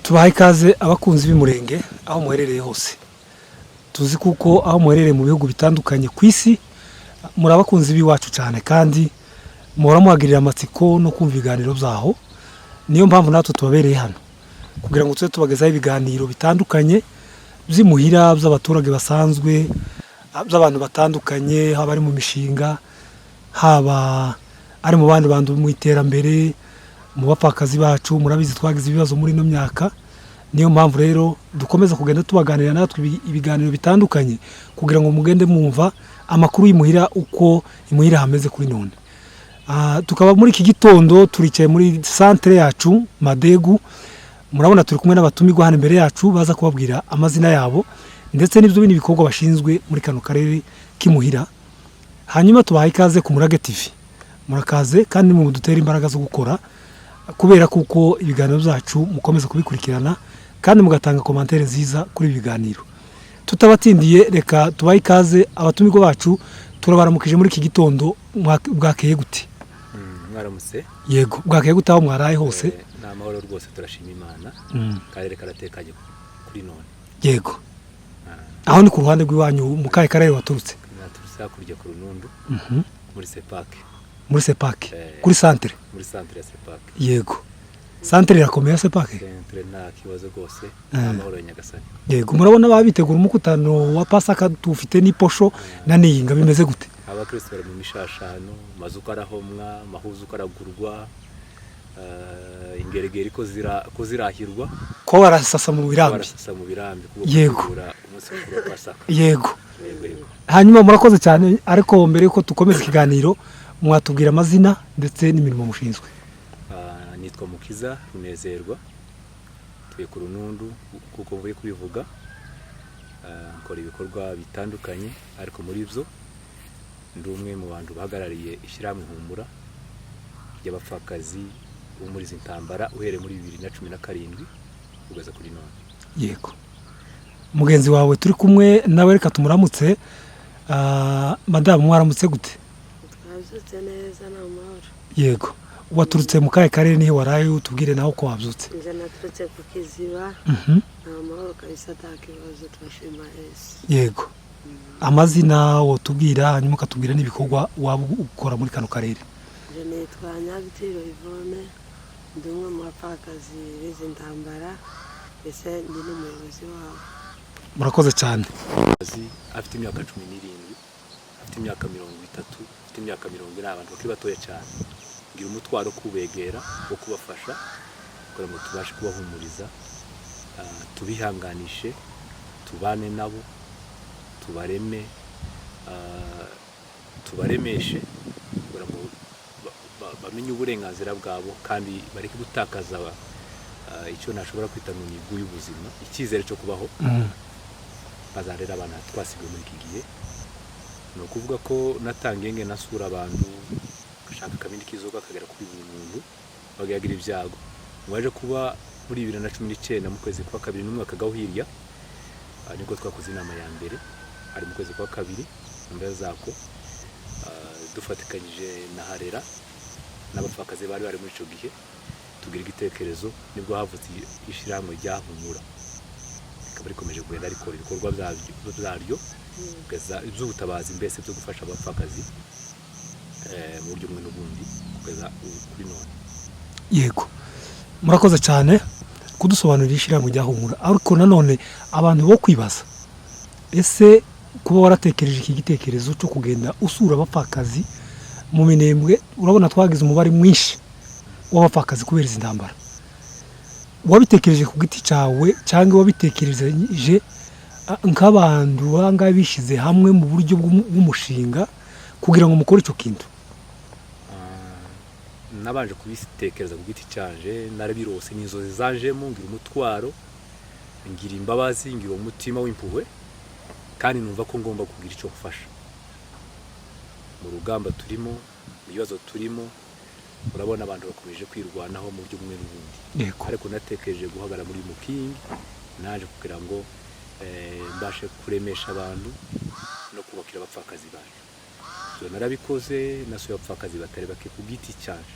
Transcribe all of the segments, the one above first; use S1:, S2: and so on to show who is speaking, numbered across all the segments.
S1: tubaha ikaze abakunzi b'Umurenge aho muherereye hose. Tuzi kuko aho muherereye mu bihugu bitandukanye ku isi muri abakunzi b'iwacu cyane kandi muhora muhagirira amatsiko no kumva ibiganiro byaho. Niyo mpamvu natwe tubabereye hano kugira ngo tuze tubagezaho ibiganiro bitandukanye by'imuhira by'abaturage basanzwe, by'abantu batandukanye, haba ari mu mishinga, haba ari mu bandi bantu mu iterambere, mu bapfakazi bacu. Murabizi twagize ibibazo muri ino myaka, niyo mpamvu rero dukomeza kugenda tubaganira natwe ibiganiro bitandukanye kugira ngo mugende mwumva amakuru y'imuhira uko imuhira hameze kuri none. Tukaba muri iki gitondo turicaye muri centre yacu Madegu. Murabona turi kumwe n'abatumirwa hano imbere yacu baza kubabwira amazina yabo ndetse n'ibyo bindi bikorwa bashinzwe muri kano karere k'imuhira. Hanyuma tubaha ikaze ku Murage TV. Murakaze kandi mu dutera imbaraga zo gukora kubera kuko ibiganiro byacu mukomeza kubikurikirana kandi mugatanga commentaire nziza kuri ibiganiro. Tutabatindiye reka tubaha ikaze abatumirwa bacu. Turabaramukije muri iki gitondo. Bwakeye gute?
S2: Mwaramutse.
S1: Yego, bwakeye gute aho mwaraye hose?
S2: N'amahoro rwose turashima Imana. Karere karatekanye kuri none.
S1: Yego. Aho ni ku ruhande rw'iwanyu mu kahe karere waturutse?
S2: Naturutse hakurya ku Runundu. Muri Sepake.
S1: Muri Sepake. Kuri centre.
S2: Muri centre ya Sepake.
S1: Yego. Centre irakomeye Sepake?
S2: Centre nta kibazo rwose. Amahoro ya Nyagasani.
S1: Yego, murabona babitegura umukutano wa Pasaka tufite n'iposho na niyinga bimeze gute?
S2: Abakristo bari mu mishashano, mazuko arahomwa, mahuzu karagurwa, ingeregeri ko zirahirwa,
S1: ko barasasa mu birambi.
S2: Yego.
S1: Yego. Hanyuma murakoze cyane, ariko mbere yuko tukomeza ikiganiro mwatubwira amazina ndetse n'imirimo mushinzwe.
S2: Nitwa Mukiza Runezerwa, tuye ku Runundu kuko mvuye kubivuga. Nkora ibikorwa bitandukanye, ariko muri byo ndi umwe mu bantu bahagarariye ishyirahamwe Humura ry'abapfakazi bo muri Zintambara uhereye muri 2017 kugeza kuri none.
S1: Yego. Mugenzi wawe turi kumwe nawe reka tumuramutse. Madame mwaramutse gute?
S3: Twazutse neza n'amahoro.
S1: Yego. Waturutse mu kahe karere nihe waraye utubwire naho ko wabyutse?
S3: Nje naturutse ku Kiziba. N'amahoro kabisa takibazo turashima Yesu.
S1: Yego. Amazina wotubwira hanyuma ukatubwira n'ibikorwa waba ukora muri kano karere.
S3: Je nitwa Nyabitiro Yvonne, ndi umwe mu bapfakazi b'Izintambara, ese ndi n'umuyobozi wabo.
S1: Murakoze cyane.
S2: Afite imyaka 17, afite imyaka 30, afite imyaka 40, abantu bakiri batoya cyane. Ngira umutwaro kubegera wo kubafasha kugira ngo tubashe kubahumuriza, tubihanganishe, tubane nabo, tubaremeshe kugira ngo bamenye uburenganzira bwabo kandi bareke gutakaza icyo nashobora kwita mu migu y'ubuzima, icyizere cyo kubaho. Bazarera abana twasigaye muri iki gihe. Ni ukuvuga ko natangenge nasura abantu gashaka kabindi kizoga kagera kuri buri muntu bagagira ibyago. Mwaje kuba muri 2019 mu kwezi kwa kabiri n'umwaka gahwirya, niko twakoze inama ya mbere ari mu kwezi kwa kabiri mbere zako, dufatikanyije na Harera n'abapfakazi bari muri ico gihe tugira igitekerezo, nibwo havutse ishyirahamwe rya Humura. Ikaba rikomeje kugenda rikora ibikorwa byaryo kugeza iby'ubutabazi mbese byo gufasha abapfakazi mu buryo bumwe n'ubundi kugeza kuri none.
S1: Yego. Murakoze cyane kudusobanurira ishyirahamwe rya Humura. Ariko nanone abantu bo kwibaza, ese kuba waratekereje iki gitekerezo cyo kugenda usura abapfakazi mu Minembwe, urabona twagize umubare mwinshi w'abapfakazi kubera izi ntambara, wabitekereje ku giti cyawe cyangwa wabitekereje nk'abantu banga bishize hamwe mu buryo bw'umushinga kugira ngo mukore icyo kintu?
S2: Nabanje kubitekereza ku giti cyanje, narabirose n'inzozi zanjemo, ngira umutwaro, ngira imbabazi, ngira umutima w'impuhwe, kandi numva ko ngomba kugira icyo gufasha mu rugamba turimo, mu bibazo turimo. Urabona abantu bakomeje kwirwanaho mu buryo bumwe n'ubundi, ariko natekereje guhagara muri mukingi naje kugira ngo mbashe kuremesha abantu no kubakira abapfakazi bacu. Narabikoze, nasuye abapfakazi batari bake ku giti cyanje,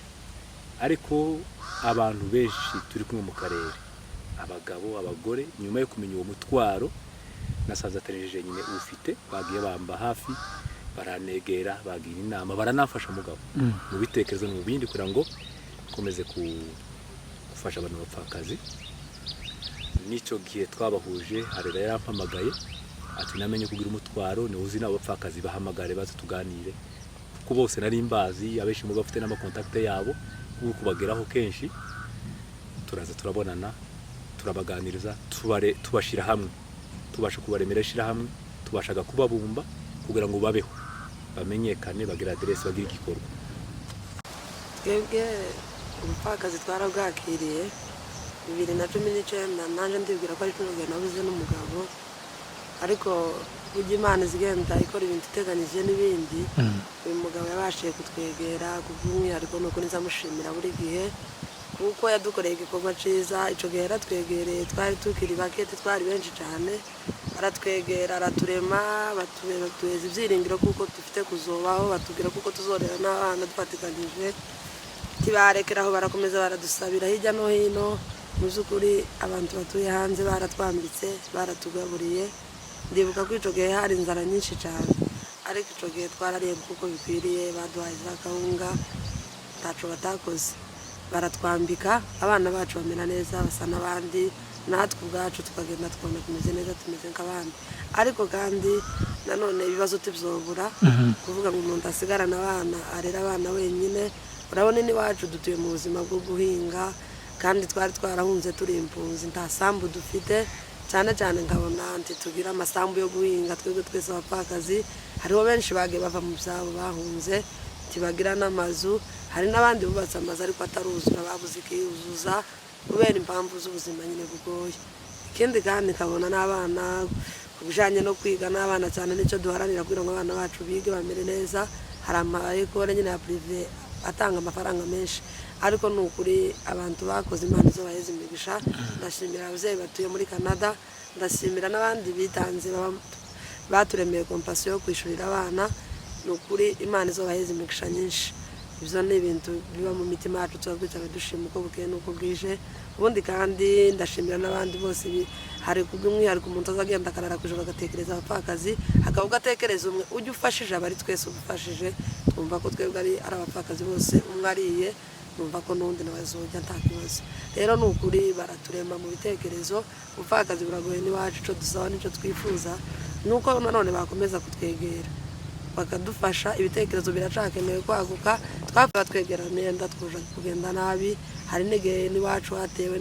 S2: ariko abantu benshi turi kumwe mu karere abagabo abagore nyuma yo kumenya uwo mutwaro nasanze atarejeje nyine ufite bagiye bamba hafi baranegera bagira inama baranafasha mugabo mu bitekerezo mu bindi kugira ngo komeze gufasha abantu bapfakazi. Nicyo gihe twabahuje harera yarampamagaye ati namenye kugira umutwaro ni uzi n'abapfakazi bahamagare baze tuganire kuko bose nari mbazi abenshi mu bafite n'amakontakte yabo ubu kubageraho kenshi turaza turabonana turabaganiriza tubashira hamwe tubasha kubaremera shira hamwe tubashaga kubabumba kugira ngo babeho bamenyekane bagira adresse bagira igikorwa.
S3: Twebwe umupfakazi twarabwakiriye 2019 nanje ndibwira ko ari kunoge nabuze n'umugabo ariko ujya Imana zigenda ikora ibintu iteganyije n'ibindi uyu mugabo yabashiye kutwegera kubw'umwihariko nuko nizamushimira buri gihe kuko yadukoreye igikorwa ciza ico gihe yaratwegereye twari tukiri bakete twari benshi cyane aratwegera araturema batuheza ibyiringiro kuko dufite kuzobaho batubwira kuko tuzorera n'abana dufatikanije tibarekeraho barakomeza baradusabira hirya no hino mu by'ukuri abantu batuye hanze baratwambitse baratugaburiye ndibuka ko ico gihe hari inzara nyinshi cyane ariko ico gihe twarariye kuko bikwiriye baduhaye za kawunga taco batakoze baratwambika abana bacu bamera neza basa n'abandi natwe ubwacu tukagenda twabona tumeze neza tumeze nk'abandi ariko kandi nanone ibibazo tibzobura kuvuga ngo umuntu asigarana abana arera abana wenyine urabona ni wacu dutuye mu buzima bwo guhinga kandi twari twarahunze turi impunzi nta sambu dufite cyane cyane nkabona anti tugira amasambu yo guhinga twebwe twese abapfakazi hariho benshi bagiye bava mu byabo bahunze tibagira n'amazu hari n'abandi bubatse amazu ariko ataruzura babuze ikiyuzuza kubera impamvu z'ubuzima nyine bugoye. Ikindi kandi nkabona n'abana kubijanye no kwiga n'abana cyane nicyo duharanira kugira ngo abana bacu bige bamere neza hari amayekore nyine ya privé atanga amafaranga menshi ariko nukuri abantu bakoze Imana zo baheze imigisha ndashimira abavyeyi batuye muri Canada ndashimira n'abandi bitanze baturemeye compassion yo kwishurira abana nukuri Imana zo baheze imigisha nyinshi ibyo ni ibintu biba mu mitima yacu twabwicara dushima uko bukeye nuko bwije ubundi kandi ndashimira n'abandi bose hari kubw'umwihariko umuntu azagenda akarara kujoro agatekereza abapfakazi akavuga atekereza umwe ujye ufashije abari twese ugufashije twumva ko twebwe ari abapfakazi bose umwe ariye numva ko n'undi nawe azojya nta kibazo rero nukuri baraturema mu bitekerezo ubupfakazi buragoye n'iwacu ico dusaba nico twifuza nuko nanone bakomeza kutwegera bakadufasha ibitekerezo biracakenewe kwaguka twapfa twegera nenda tuje kugenda nabi hari n'igihe n'iwacu hatewe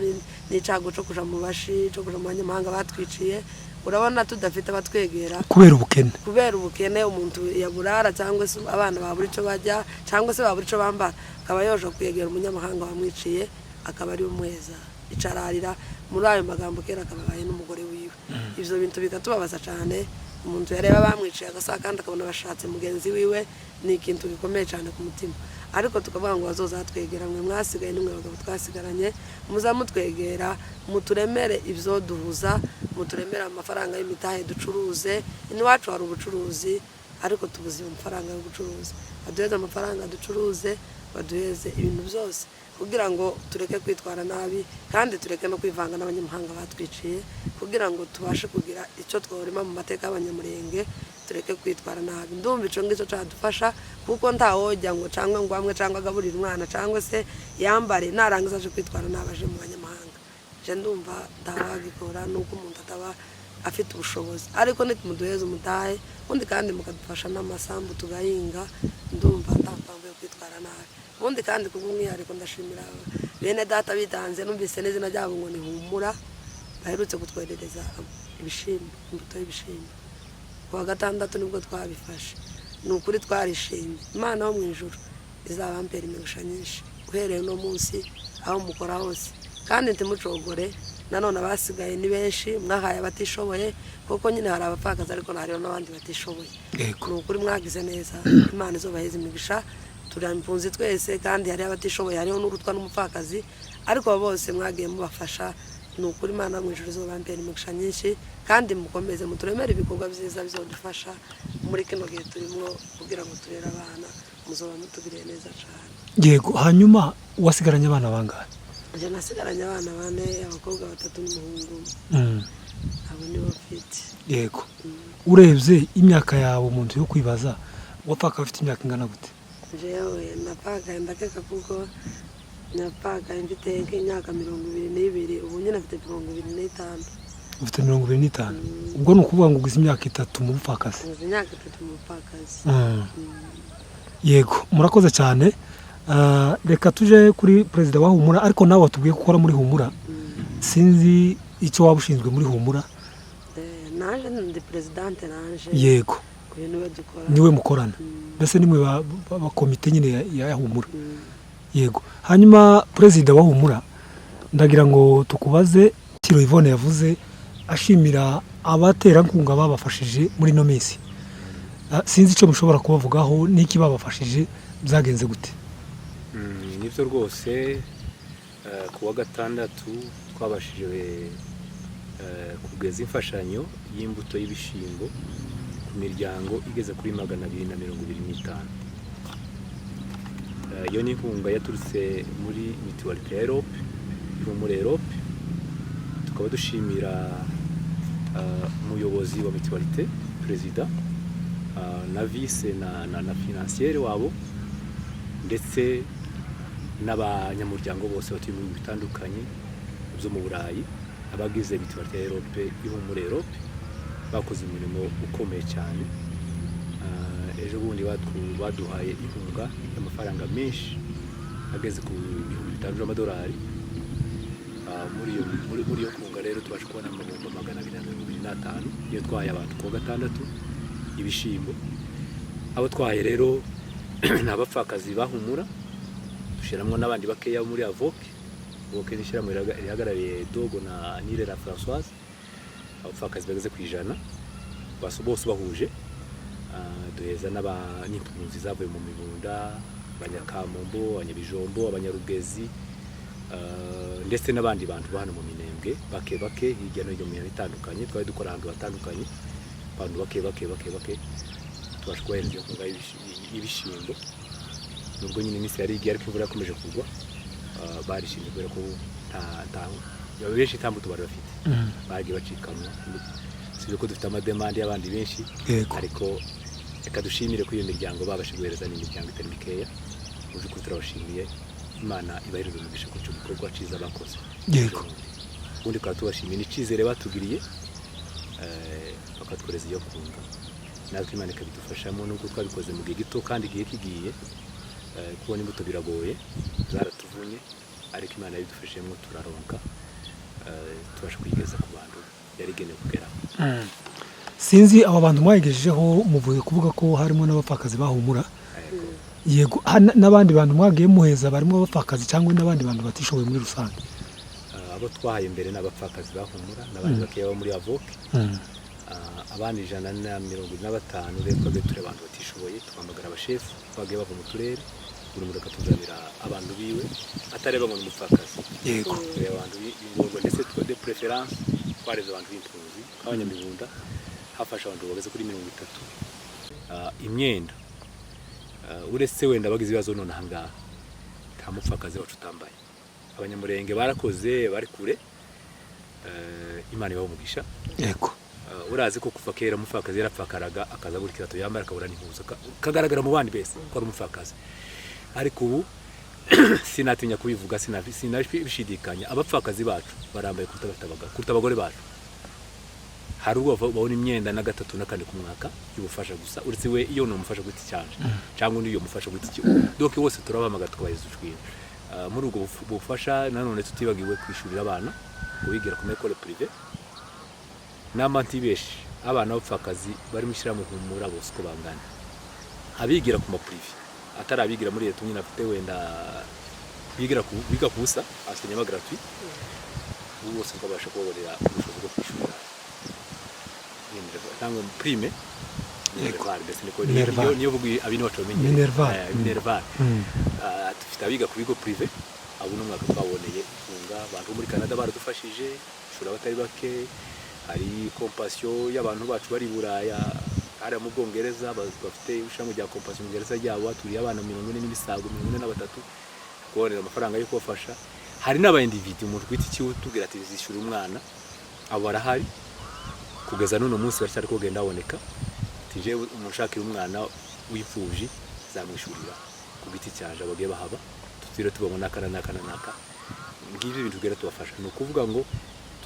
S3: n'icago cyo kuja mu bashi cyo kuja mu banyamahanga batwiciye urabona tudafite abatwegera kubera ubukene umuntu yaburara cyangwa se abana babura ico bajya cyangwa se babura ico bambara akaba yoje kwegera umunyamahanga wamwiciye akaba ari umweza icararira muri ayo magambo kera akabaye n'umugore wiwe ivyo bintu bikatubabaza cyane umuntu yareba bamwiciye agasaka kandi akabona bashatse mugenzi wiwe ni ikintu gikomeye cyane ku mutima ariko tukavuga ngo bazoza twegera mwe mwasigaye nimwe bagabo twasigaranye muzamutwegera muturemere ivyo duhuza muturemere amafaranga y'imitahe ducuruze iwacu hari ubucuruzi ariko tubuze amafaranga yo gucuruza baduheze amafaranga ducuruze baduheze ibintu byose kugira ngo tureke kwitwara nabi kandi tureke no kwivanga n'abanyamahanga batwiciye kugira ngo tubashe kugira icyo tworema mu mateka y'abanyamurenge tureke kwitwara nabi ndumva ico ngico cyadufasha kuko ntawojya ngo cyangwa ngo amwe cyangwa agaburira umwana cyangwa se yambare narangiza aje kwitwara nabaje mu banyamahanga je ndumva ndabagikora nuko umuntu ataba afite ubushobozi ariko nitumuduheze umutahe undi kandi mukadufasha n'amasambu tugahinga ndumva ndapamwe yo kwitwara nabi ubundi kandi kubw'umwihariko ndashimira bene data bitanze numvise n'izina ryabo ngo ni humura baherutse kutwerereza ibishimbo imbuto y'ibishimbo kuwa gatandatu nibwo twabifashe ni ukuri twarishimye Imana wo mu ijuru izabampera imigisha nyinshi uhereye no munsi aho mukora hose kandi ntimucogore nanone abasigaye ni benshi mwahaye abatishoboye kuko nyine hari abapfakazi ariko hariho n'abandi batishoboye ni ukuri mwagize neza Imana izobaheza imigisha turampunzi twese kandi hari abatishoboye hariho n'urutwa n'umupfakazi ariko bose mwagiye mubafasha nukuri Imana mu ijuru zobampera imigisha nyinshi kandi mukomeze muturemere ibikorwa byiza bizodufasha muri kino gihe turimo kugira ngo turere abana muzoba mutugiriye neza cyane.
S1: Yego hanyuma wasigaranye abana bangahe?
S3: nje nasigaranye abana 4 abakobwa 3 n'umuhungu abo nibo mfite.
S1: yego urebye imyaka yawe mu nzu yo kwibaza wapfaka afite imyaka ingana gute?
S3: Jewe napaka ndakeka kuko napaka mfite nk'imyaka 22 ubu nyine mfite 25.
S1: Ufite 25. Ubwo ni ukuvuga ngo ugize imyaka 3 mu bupfakazi.
S3: Ugize imyaka 3 mu bupfakazi.
S1: Yego murakoze cyane. Reka tuje kuri perezida wa Humura, ariko nawe watubwiye ko ukora muri Humura. Sinzi icyo waba ushinzwe muri Humura.
S3: Naje ndi presidente naje.
S1: Yego. Niwe mukorana. Mbese nimwe ba komite nyine ya Humura. Yego. Hanyuma perezida wa Humura ndagira ngo tukubaze Tiro Yvonne yavuze ashimira abaterankunga babafashije muri no minsi. Sinzi icyo mushobora kubavugaho n'iki babafashije byagenze gute?
S2: Nibyo rwose kuwa gatandatu twabashije kugeza imfashanyo y'imbuto y'ibishimbo ku miryango igeze kuri 225. Iyo ni inkunga yaturutse muri Mutualité Europe, Humura Europe. Tukaba dushimira umuyobozi wa Mutualité, perezida na vice na financiere wabo ndetse n'abanyamuryango bose batuye mu bihugu bitandukanye byo mu Burayi, abagize Mutualité Europe, Humura Europe bakoze umurimo ukomeye cyane. Ejo bundi baduhaye inkunga y'amafaranga menshi ageze ku $500. Muri iyo kunga rero tubasha kubona amabomba 225 iyo twahaye abantu kuwa gatandatu ibishimbo. Abo twahaye rero n'abapfakazi bahumura, dushiramwo n'abandi bakeya muri Avoke nishyiramo rihagarariye Dogo na Nirera Françoise. Abapfakazi bageze ku 100 bose bahuje, duheza n'impunzi zavuye mu Mibunda, Abanyakamombo, Abanyabijombo, Abanyarugezi, ndetse n'abandi bantu bahano mu Minembwe bake hirya no hino mu mirimo itandukanye. Twari dukora ahantu hatandukanye, abantu bake tubasha kubahereza inkunga y'ibishimbo. Nubwo nyine iminsi yari igiye ariko imvura yakomeje kugwa, barishimye kubera ko benshi nta mbuto bari bafite, bagiye bacikamwa. Sibyo ko dufite amademande y'abandi benshi, ariko reka dushimire ko iyo miryango babashe guhereza n'imiryango itari mikeya. Mu by'ukuri turabashimiye, Imana ibahereze umugisha ku gikorwa cyiza bakoze.
S1: Yego.
S2: Ubundi tukaba tubashimiye n'icyizere batugiriye, bakatwereza iyo kunga. Natwe Imana ikabidufashamo, nubwo twabikoze mu gihe gito kandi igihe kigiye, kubona imbuto biragoye, zaratuvunye, ariko Imana yabidufashemo turaronka, tubasha kuyigeza ku bantu yari igenewe kugeraho.
S1: Sinzi aba bantu mwayigejejeho muvuye kuvuga ko harimo n'abapfakazi bahumura. Yego, n'abandi bantu mwagiye muheza barimo abapfakazi cyangwa n'abandi bantu batishoboye muri rusange?
S2: Abo twahaye imbere n'abapfakazi bahumura n'abandi bakeya muri Avoke. Abandi 125 rero twebwe turi abantu batishoboye, twamagara abashefu bagiye bava mu turere, buri muntu akatuzanira abantu biwe atareba ngo n'umupfakazi.
S1: Yego.
S2: Abantu b'ingorwa ndetse de preference twareze abantu b'impunzi nk'Abanyamibunda, hafasha abantu bageze kuri 30. Imyenda uretse wenda bagize ibibazo none ahangaha nta mupfakazi wacu utambaye. Abanyamurenge barakoze bari kure, Imana ibaho umugisha.
S1: Yego.
S2: Urazi ko kuva kera umupfakazi yarapfakaraga akaza buri kirato yambara akabura n'impuzu kagaragara mu bandi bese ko ari umupfakazi. Ariko ubu sinatinya kubivuga, sinabishidikanya, abapfakazi bacu barambaye kuruta abagore bacu. Hari ubwo babona imyenda na 3 na 4 ku mwaka y'ubufasha gusa, uretse we iyo numufasha guti cyanje cyangwa undi yo mufasha guti cyo. Donc bose turabamaga twabaheza ushwira. Muri ubwo bufasha nanone tutibagiwe kwishurira abana ngo bigira ku école privée. N'amanti beshi abana bapfakazi bari mushyira mu Humura bose ko bangana. Abigira ku ma privé atari abigira muri leta nyine afite wenda biga kubusa asenya gratuit. Bose twabasha kubaborera ubushobozi bwo kwishurira tango prime Minerval, mbese niko niyo vuga abini wacu bamenye Minerval. Dufite abiga ku bigo privé, abo n'umwaka twaboneye inkunga. Abantu muri Canada baradufashije, shura batari bake. Hari compassion y'abantu bacu bari Buraya, hari mu Bwongereza bafite ushamo rya compassion mu Bwongereza ryabo, aturiye abana 40 n'imisago 43 kubonera amafaranga yo kubafasha. hari n'aba individu umuntu kwita ikiwe tubwira ati zishyura umwana abo barahari kugeza none munsi baracyari kugenda baboneka tije umushakira umwana wipfuje zamwishurira ku giti cyanje abagiye bahaba tutire tubona naka ngibi ibintu tugera tubafasha no kuvuga ngo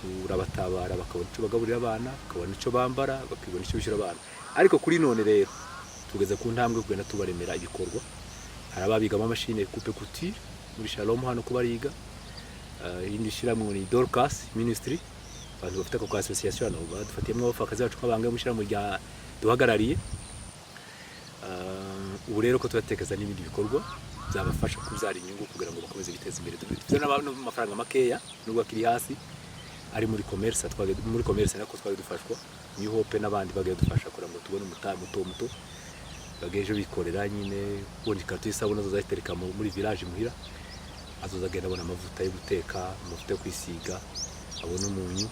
S2: turabatabara bakabona icyo bagaburira abana bakabona icyo bambara bakibona icyo bishyura abana ariko kuri none rero tugeze ku ntambwe kugenda tubaremera ibikorwa hari ababigamo amashine coupe couture muri Shalom hano ko bariga indi shiramwe ni Dorcas Ministry abantu bafite ko association hano badufatiyemo abafakazi bacu kwabanga mushiramwe rya duhagarariye ubu rero ko turatekeza n'ibindi bikorwa byabafasha kubyara inyungu kugira ngo bakomeze biteze imbere dufite n'abantu amafaranga makeya nubwo akiri hasi ari muri commerce muri commerce nako twari dufashwa ni hope n'abandi bagaye dufasha kugira ngo tubone muto bageje bikorera nyine ubundi kartu isabuna zazitereka muri village muhira azozagenda abona amavuta yo guteka amavuta yo kwisiga abona umunyu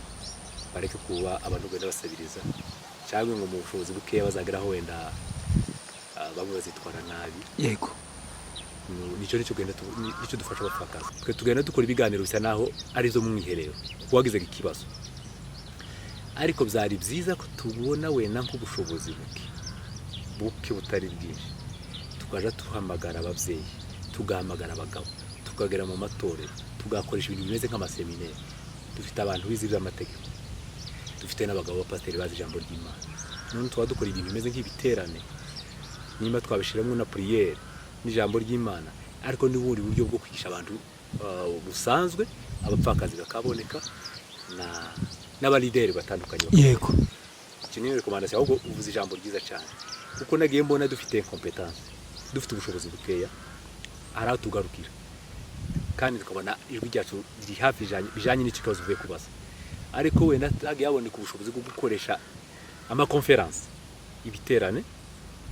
S2: bareke kuba abantu bagenda basabiriza cyangwa ngo mu bushobozi bukeya bazageraho wenda bamwe bazitwara nabi
S1: yego
S2: nicyo dufasha abapfakazi twe tugenda dukora ibiganiro bisa naho ari zo mu mwiherero wagize ikibazo ariko byari byiza ko tubona wenda nk'ubushobozi buke butari bwinshi tukaja tuhamagara ababyeyi tugahamagara abagabo tukagera mu matorero tugakoresha ibintu bimeze nk'amaseminari dufite abantu bize iby'amategeko dufite n'abagabo b'abapasiteri bazi ijambo ry'Imana none tuba dukora ibintu bimeze nk'ibiterane nimba twabishiramo na prière n'ijambo ry'Imana ariko n'ubundi buryo bwo kwigisha abantu busanzwe abapfakazi bakaboneka n'abalideri batandukanye
S1: yego
S2: kinini recommandation ahubwo uvuze ijambo ryiza cyane kuko nagiye mbona dufite competence dufite ubushobozi bukeya ara tugarukira kandi tukabona ijwi ryacu riri hafi bijanye n'ikibazo uvuye kubaza ariko we nagiye yaboneka ubushobozi bwo gukoresha ama conference ibiterane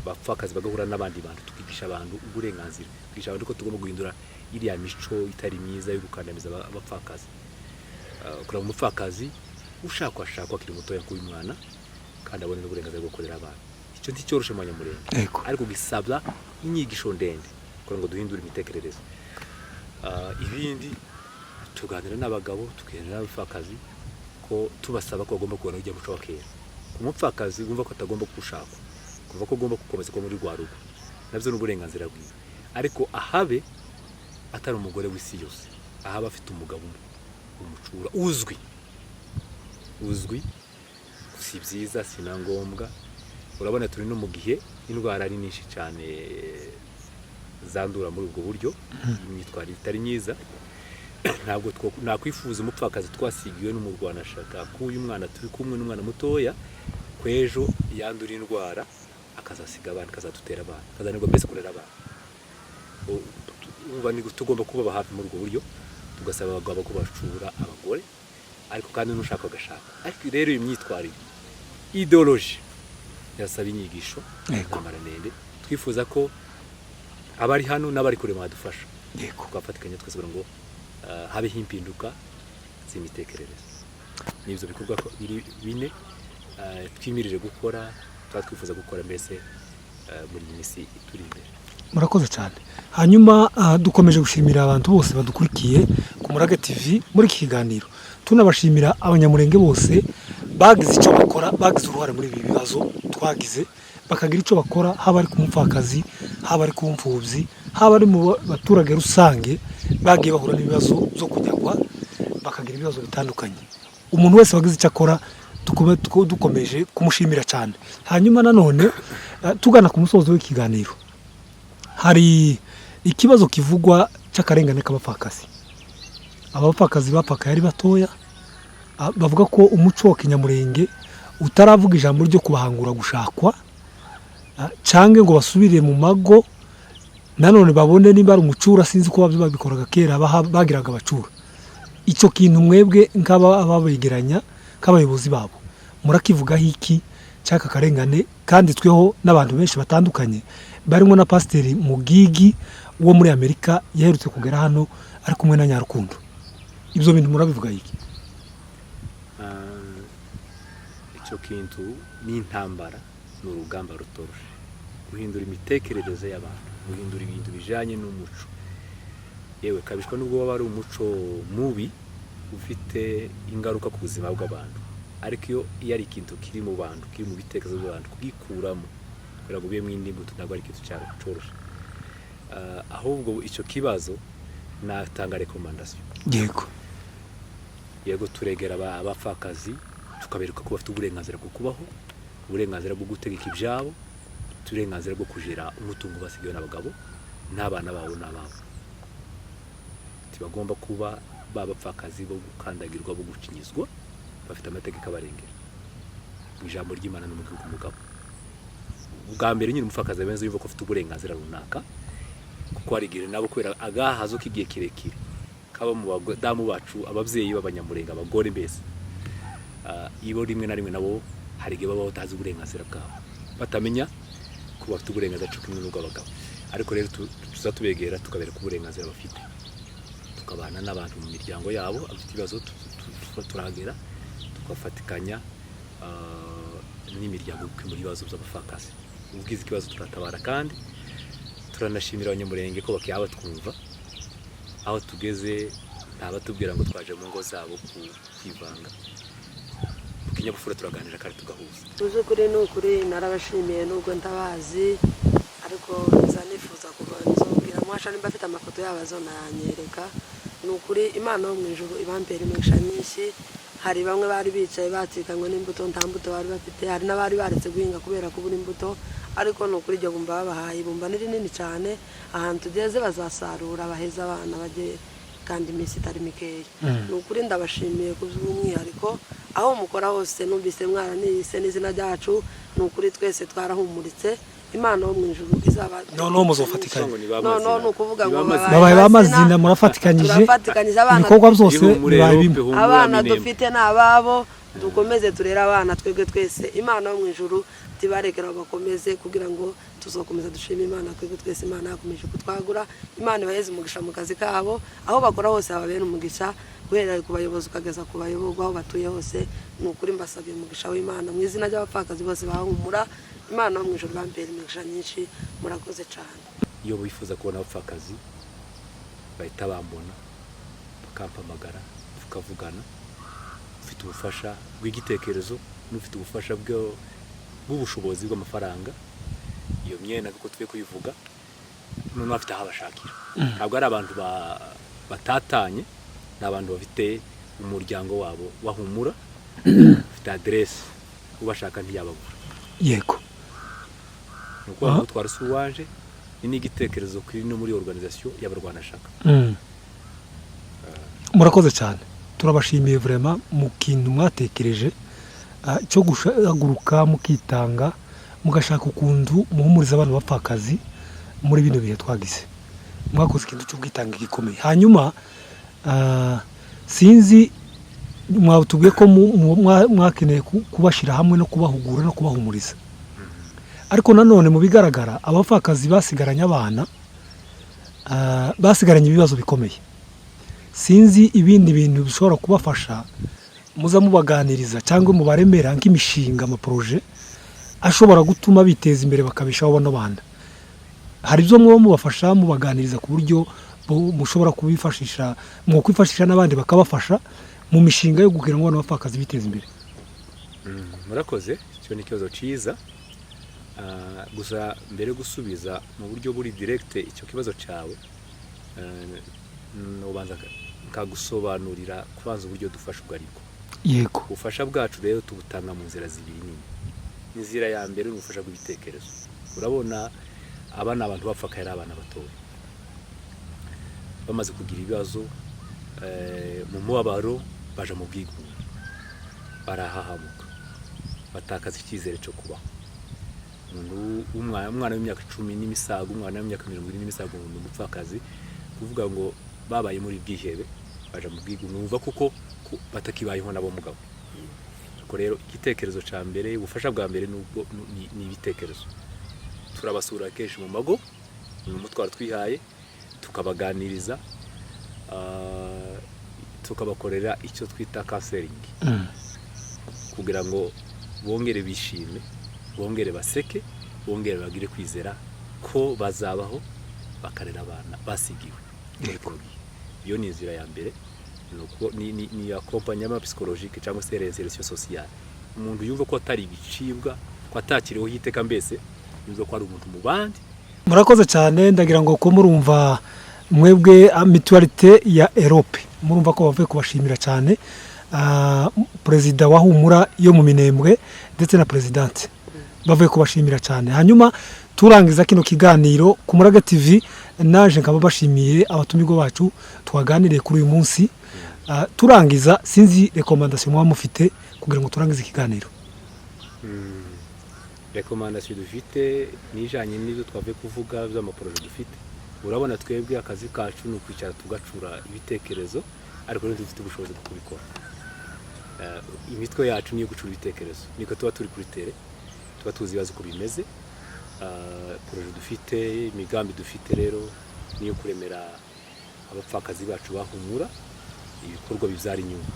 S2: bapfakazi bagahura n'abandi bantu tukigisha abantu uburenganzira twigisha abantu ko tugomba guhindura iriya mico itari myiza yo gukandamiza abapfakazi kuri umupfakazi ushakwa kiri mutoya kuba umwana kandi abone n'uburenganzira bwo gukorera abantu icyo nticyoroshe mu Banyamulenge ariko gisabwa inyigisho ndende kugira ngo duhindure imitekerereze ibindi tuganira n'abagabo tuganira n'abapfakazi ko tubasaba ko bagomba kubona ujya muco wa kera umupfakazi wumva ko atagomba kushakwa kuva ko agomba gukomeza ko muri rwarugo nabyo n'uburenganzira bwiwe ariko ahabe atari umugore w'isi yose ahaba afite umugabo umucura uzwi si byiza sina ngombwa urabona turi no mu gihe indwara ari nyinshi cyane zandura muri ubwo buryo imyitwarire itari myiza ntabwo nakwifuza umupfakazi twasigiwe n'umurwana ashaka kuyu mwana turi kumwe n'umwana mutoya kwejo yandura indwara akazasiga abantu kazadutera abantu kazanirwa mbese kurera abantu uba ni tugomba kuba hafi muri ubwo buryo tugasaba abagabo ko bacura abagore ariko kandi n'ushaka agashaka ariko rero iyi myitwarire ideology yasaba inyigisho n'amaranende twifuza ko abari hano n'abari kure badufasha twafatikanya twese ngo habeho impinduka z'imitekerereze n'ibyo bikorwa biri bine twimirije gukora twifuza gukora mbese muri minsi turi imbere
S1: murakoze cyane hanyuma dukomeje gushimira abantu bose badukurikiye ku Murage TV muri iki kiganiro tunabashimira Abanyamulenge bose bagize icyo bakora bagize uruhare muri ibi bibazo twagize bakagira icyo bakora haba ari ku mupfakazi haba ari ku mfubyi haba ari mu baturage rusange bagiye bahura n'ibibazo byo kunyagwa bakagira ibibazo bitandukanye umuntu wese wagize icyo akora dukomeje kumushimira cyane hanyuma nanone tugana ku musozo w'ikiganiro hari ikibazo kivugwa cy'akarengane k'abapfakazi abapfakazi bapfakaye ari batoya bavuga ko umuco wa Kinyamulenge utaravuga ijambo ryo kubahangura gushakwa cyangwa ngo basubire mu mago nanone babone niba ari umucura sinzi ko babikoraga kera bagiraga abacura icyo kintu mwebwe nk'ababegeranya k'abayobozi babo murakivugaho iki cyaka karengane kandi tweho n'abantu benshi batandukanye barimo na Pasiteri Mugigi wo muri Amerika yaherutse kugera hano ari kumwe na Nyarukundo ibyo bintu murabivuga iki
S2: icyo kintu ni intambara n'urugamba rutoroshe guhindura imitekerereze y'abantu guhindura ibintu bijanye n'umuco yewe kabishwa nubwo waba ari umuco mubi ufite ingaruka ku buzima bw'abantu, ariko iyo ari ikintu kiri mu bantu, kiri mu bitekerezo by'abantu, kugikuramo kugira ngo ubiyemo indi mbuto ntabwo ari ikintu cyoroshye. Ahubwo icyo kibazo natanga rekomandasiyo. Yego turegera abapfakazi tukabereka ko bafite uburenganzira bwo kubaho, uburenganzira bwo gutegeka ibyabo, uburenganzira bwo kujera umutungo basigaye n'abagabo n'abana babo n'ababo. Bagomba kuba babapfakazi bo gukandagirwa, bo gucinyizwa, bafite amategeko abarengera mu ijambo ry'Imana no mu gihugu umugabo. Ubwa mbere nyine umupfakazi abenze yumva ko afite uburenganzira runaka, kuko arigire nabo kubera agahazo k'igihe kirekire kaba mu badamu bacu, ababyeyi b'abanyamurenge, abagore mbese ibo rimwe na rimwe nabo hari igihe baba batazi uburenganzira bwabo, batamenya ko bafite uburenganzira cyo kimwe n'ubw'abagabo. Ariko rero tuzatubegera tukabereka uburenganzira bafite, tukabana n'abantu mu miryango yabo, abafite ibibazo turahagera tugafatikanya n'imiryango gukemura ibibazo by'abapfakazi. Ubwiza ikibazo turatabara, kandi turanashimira abanyamurenge ko bakiyaba twumva aho tugeze, ntabatubwira ngo twaje mu ngo zabo kwivanga. Mu kinyabupfura turaganira kandi tugahuza.
S3: Uzi kuri n'ukuri narabashimiye nubwo ndabazi, ariko nzanifuza kubanzobwira mwasha nimba afite amafoto yabo azonanyereka. Nukuri Imana yo mu ijuru ibambere imigisha myinshi. Hari bamwe bari bicaye batikanywe n'imbuto, nta mbuto bari bafite, hari n'abari baretse guhinga kubera kubura imbuto, ariko nukuri iryo bumba babahaye ibumba ni rinini cyane, ahantu tugeze bazasarura baheza abana bagiye kandi iminsi itari mikeya. Nukuri ndabashimiye ku by'umwihariko, aho mukora hose numvise mwaranise n'izina ryacu, nukuri twese twarahumuritse. Imana yo mu ijuru izaba
S1: no muzofatikanye,
S3: no nukuvuga ngo
S1: babaye bamazina murafatikanyije ibikorwa byose bibaye bimwe.
S3: Abana dufite n'ababo, dukomeze turera abana twebwe twese. Imana yo mu ijuru tibarekera bakomeze kugira ngo tuzokomeza dushima Imana twebwe twese. Imana yakomeje kutwagura, Imana ibayeze umugisha mu kazi kabo, aho bakora hose hababera umugisha, guhera ku bayobozi ukageza ku bayoborwa aho batuye hose. Nukuri mbasabiye umugisha w'Imana mu izina ry'abapfakazi bose bahumura. Imana mu ijuru bambere imigisha nyinshi, murakoze cyane.
S2: Iyo bifuza kubona abapfakazi bahita bambona bakampamagara tukavugana, ufite ubufasha bw'igitekerezo n'ufite ubufasha bw'ubushobozi bw'amafaranga. Iyo myenda kuko tugiye kuyivuga none bafite aho bashakira, ntabwo ari abantu batatanye, n'abantu bafite umuryango wabo wahumura, ufite adresse ubashaka ntiyababura.
S1: Yego
S2: nuko aho twarusuwanje ni n'igitekerezo kiri no muri organisation y'abarwanashaka.
S1: Murakoze cyane, turabashimiye vraiment mu kintu mwatekereje cyo guhaguruka mukitanga mugashaka ukuntu muhumuriza abantu bapfakazi muri bino bihe twagize. Mwakoze ikintu cyo kwitanga gikomeye. Hanyuma sinzi mwatubwiye ko mwakeneye kubashira hamwe no kubahugura no kubahumuriza, ariko nanone mu bigaragara abapfakazi basigaranye abana, basigaranye ibibazo bikomeye. Sinzi ibindi bintu bishobora kubafasha muza mubaganiriza cyangwa mubaremera nk'imishinga, amaproje ashobora gutuma biteza imbere bakabishaho bano bana. Hari ibyo muba mubafasha mubaganiriza ku buryo mushobora kubifashisha, mu kwifashisha n'abandi bakabafasha mu mishinga yo kugira ngo abapfakazi biteze imbere.
S2: Murakoze, cyo ni ikibazo cyiza. Gusa mbere gusubiza mu buryo buri direct icyo kibazo cyawe, ubanza nkagusobanurira kubanza uburyo dufasha ubwariko.
S1: Yego,
S2: ubufasha bwacu rero tubutanga mu nzira zibiri nini. Inzira ya mbere ni ubufasha bw'ibitekerezo. Urabona abana abantu bapfakaye ari abana batoya, bamaze kugira ibibazo mu mubabaro, baje mu bwigunge, barahahamuka, batakaza icyizere cyo kubaho. Umwana w'imyaka 10 n'imisago, umwana w'imyaka 20 n'imisago mu mupfakazi, kuvuga ngo babaye muri bwihebe, baje mu bwigunge, numva kuko batakibayeho nabo mugabo. Ariko rero igitekerezo cya mbere, ubufasha bwa mbere ni ibitekerezo. Turabasura kenshi mu mago, mu mutwaro twihaye, tukabaganiriza, tukabakorera icyo twita counseling, kugira ngo bongere bishime, bongere baseke, bongere bagire kwizera ko bazabaho bakarera abana basigiwe. iyo ni inzira ya mbere ni accompagnement psychologique cyangwa se reinsertion sociale. Umuntu yumva ko atari ibicibwa ko atakiriho yiteka mbese yumva ko ari umuntu mu bandi.
S1: Murakoze cyane, ndagira ngo ko murumva mwebwe mutualité ya Europe murumva ko bavuye kubashimira cyane perezida wa Humura yo mu Minembwe ndetse na presidente bavuye kubashimira cyane. Hanyuma turangiza kino kiganiro ku Murage TV, naje nkaba bashimiye abatumirwa bacu twaganiriye kuri uyu munsi. Turangiza sinzi recommandation mwa mufite kugira ngo turangize ikiganiro.
S2: Recommandation dufite nijanye n'ibyo twavuye kuvuga by'amaproje dufite. Urabona twebwe akazi kacu no kwicara tugacura ibitekerezo, ariko dufite ubushobozi bwo kubikora. Imitwe yacu niyo gucura ibitekerezo, niko tuba turi kuri tere, tuba tuzi ibibazo uko bimeze. Proje dufite, imigambi dufite rero niyo kuremera abapfakazi bacu bahumura ibikorwa bibyara inyungu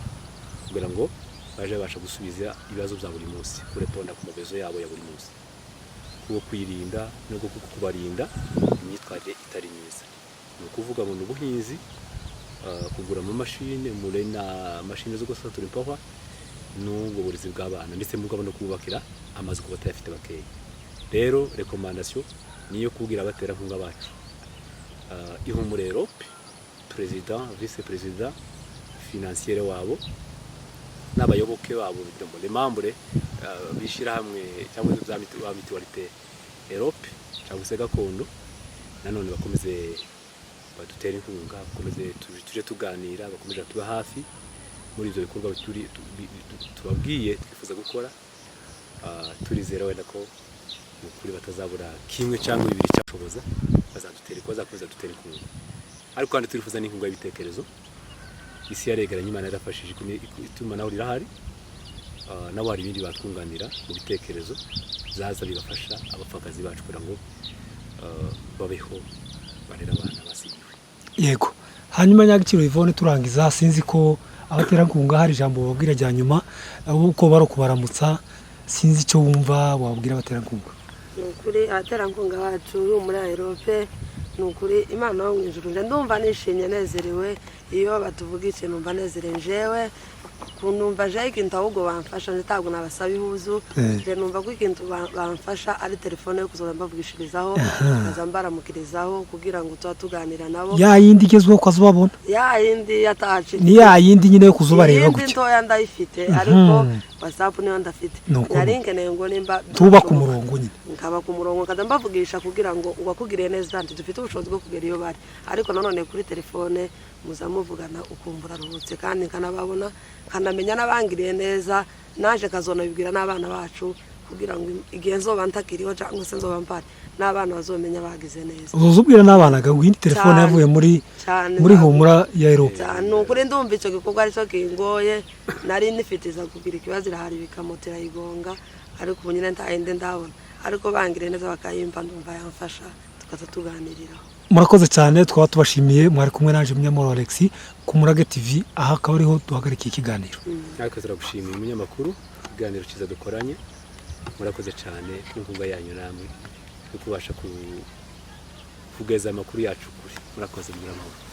S2: kugira ngo baje babasha gusubiza ibibazo bya buri munsi, kureponda ku mabezo yabo ya buri munsi, kuko kwirinda no kubarinda imyitwarire itari myiza. Ni ukuvuga mu buhinzi, kugura mu mashine murena mashine zo gusatura impahwa n'ubwo burezi bw'abana ndetse mugabo no kubakira amazu ku batayafite bakeya. Rero recommandation niyo kubwira abatera nkunga bacu Ihumure Europe, president, vice president, financier wabo n'abayoboke babo bitembo les membres bishira hamwe cyangwa za mutualité Europe cyangwa se gakondo, nanone bakomeze badutera inkunga, bakomeze tuje tuganira, bakomeze tuba hafi muri ibyo bikorwa tubabwiye twifuza gukora. Turizera wenda ko kuri batazabura kimwe cyangwa bibiri cyashoboza bazakomeza dutera inkunga, ariko kandi turifuza n'inkunga y'ibitekerezo. Isi yaregeranye, Imana yarafashije itumanaho rirahari, nabo hari ibindi batwunganira mu bitekerezo zaza bigafasha abapfakazi bacu kugira ngo babeho barera abana basigiwe.
S1: Yego, hanyuma Nyagiciro Yvonne, turangiza sinzi ko abaterankunga hari ijambo babwira rya nyuma uko baro kubaramutsa, sinzi icyo wumva wabwira abaterankunga.
S3: Nukuri abaterankunga bacu muri Europe, nukuri Imana yo mu ijuru ndumva nishimye nezerewe iyo batuvuga ikintu numva nezerewe jewe kunumva je ikintu ahubwo bamfasha ntabwo nabasaba ihuzu, je numva ko ikintu bamfasha ari telefone yo kuzoza mbavugishirizaho kaza mbaramukirizaho kugira ngo tuganira nabo.
S1: Ya yindi igezweho kwazubabona,
S3: ya yindi yataje
S1: ni ya yindi nyine yo kuzubareba gutyo.
S3: Yindi ntoya ndayifite ariko WhatsApp niyo ndafite. Narinkeneye ngo nimba
S1: tuba ku murongo nyine,
S3: nkaba ku murongo kaza mbavugisha kugira ngo wakugiriye neza andi dufite ubushobozi bwo kugera iyo bari, ariko nanone kuri telefone muzamuvugana ukumbura ruhutse kandi kanababona kanamenya nabangiriye neza, naje kazona bibwira n'abana bacu kugira ngo igihe nzoba ntakiriho cyangwa se nzoba mpari n'abana bazomenya bagize neza.
S1: Uzubwira n'abana ngo indi telefone yavuye muri Humura ya Europe.
S3: Nukuri ndumva icyo gikorwa ari cyo kingoye, nari nifitiza kugira ikibazo irahari bikamotera igonga, ariko ubu nyine ntayinde ndabona, ariko bangiriye neza bakayimpa ndumva yamfasha tukaza tuganiriraho.
S1: Murakoze cyane, twaba tubashimiye. Mwari kumwe nanje Munyamahoro Alex ku Murage TV, aha akaba ariho duhagarika ikiganiro.
S2: Ariko turagushimiye umunyamakuru, ikiganiro cyiza dukoranye. Murakoze cyane inkunga yanyu namwe yo kubasha kugeza amakuru yacu kuri. Murakoze Munyamahoro.